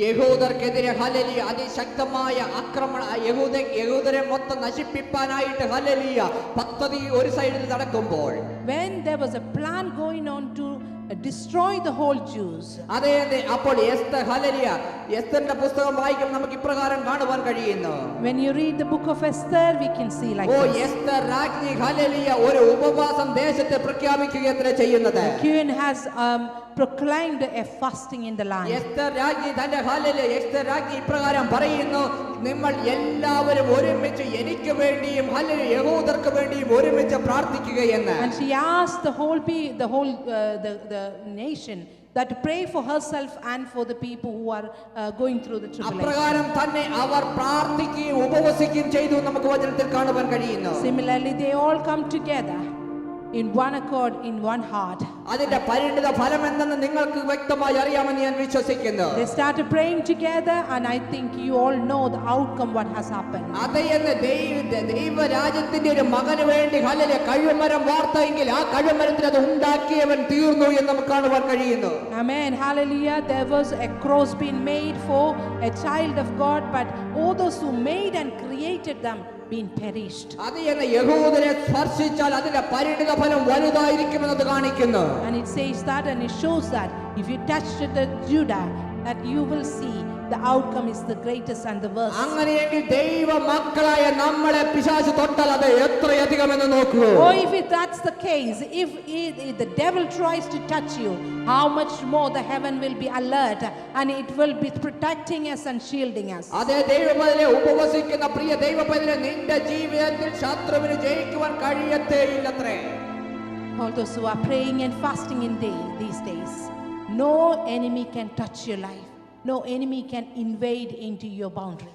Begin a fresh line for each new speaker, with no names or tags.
യഹൂദർക്കെതിരെ hallelujah അതിശക്തമായ ആക്രമണ യഹൂദരെ മൊത്തം നശിപ്പിക്കാനായിട്ട് ഹല്ലേലൂയ പദ്ധതി ഒരു സൈഡിൽ നടക്കുമ്പോൾ,
when there was a plan going on to destroy the whole Jews,
അതെ അപ്പോൾ എസ്തർ ഹല്ലേലൂയ എസ്തറിന്റെ പുസ്തകം വായിക്കുമ്പോൾ നമുക്ക് ഇപ്രകാരം കാണുവാൻ കഴിയുന്നു.
when you read the book of Esther, we can see like this.
Esther രാജ്ഞി ഹല്ലേലൂയ ഒരു ഉപവാസം ദേശത്തെ പ്രഖ്യാപിക്കുകയത്രേ ചെയ്യുന്നത്.
The queen has proclaimed a fasting in the land.
Esther രാജ്ഞി തന്റെ ഹല്ലേലൂയ എസ്തർ രാജ്ഞി ഇപ്രകാരം പറയുന്നു, നിങ്ങൾ എല്ലാവരും ഒരുമിച്ച് എനിക്ക് വേണ്ടിയും ഹല്ലേലൂയ യഹൂദർക്ക് വേണ്ടിയും ഒരുമിച്ച് പ്രാർത്ഥിക്കുകയെന്ന്.
And she asked the whole the nation that pray for herself and for the people who are going through the tribulation.
അപ്രകാരം തന്നെ അവർ പ്രാർത്ഥിക്കുകയും ഉപവസിക്കുകയും ചെയ്തു നമുക്ക് വചനത്തിൽ കാണുവാൻ കഴിയുന്നു.
Similarly, they all come together in one accord, in one heart.
അതിന്റെ പരിണിത ഫലം എന്തെന്ന് നിങ്ങൾക്ക് വ്യക്തമായി അറിയാമെന്ന് ഞാൻ വിശ്വസിക്കുന്നു.
They started praying together, and I think you all know the outcome what has happened.
അതേന്ന് ദൈവരാജ്യത്തിന്റെ ഒരു മകന് വേണ്ടി ഹല്ലേലൂയ കഴിമരം വാർത്തെങ്കിൽ ആ കഴിമരത്തിൽ അത് ഉണ്ടാക്കിയവൻ തീർന്നു എന്ന് നമുക്ക് കാണുവാൻ കഴിയുന്നു.
Amen. Hallelujah. There was a cross being made for a child of God, but all those who made and created them been perished.
അതേന്ന് യഹൂദരെ സ്പർശിച്ചാൽ അതിന്റെ പരിണിത ഫലം വലുതായിരിക്കുമെന്നത് കാണിക്കുന്നു.
And it says that, and it shows that if you touch the Judah, that you will see the outcome is the greatest and the worst.
അങ്ങനെയെങ്കിൽ ദൈവ മക്കളായ നമ്മളെ പിശാച് തൊട്ടാൽ അത് എത്രയധികമെന്ന് നോക്കൂ.
Oh, if that's the case, if the devil tries to touch you, how much more the heaven will be alert, and it will be protecting us and shielding us.
അതേ ദൈവമക്കളെ ഉപവസിക്കുന്ന പ്രിയ ദൈവമക്കളെ നിന്റെ ജീവിതത്തിൽ ശത്രുവിനെ ജയിക്കുവാൻ കഴിയത്തേയില്ലത്രേ.
All those who are praying and fasting in these days, no enemy can touch your life. No enemy can invade into your boundary.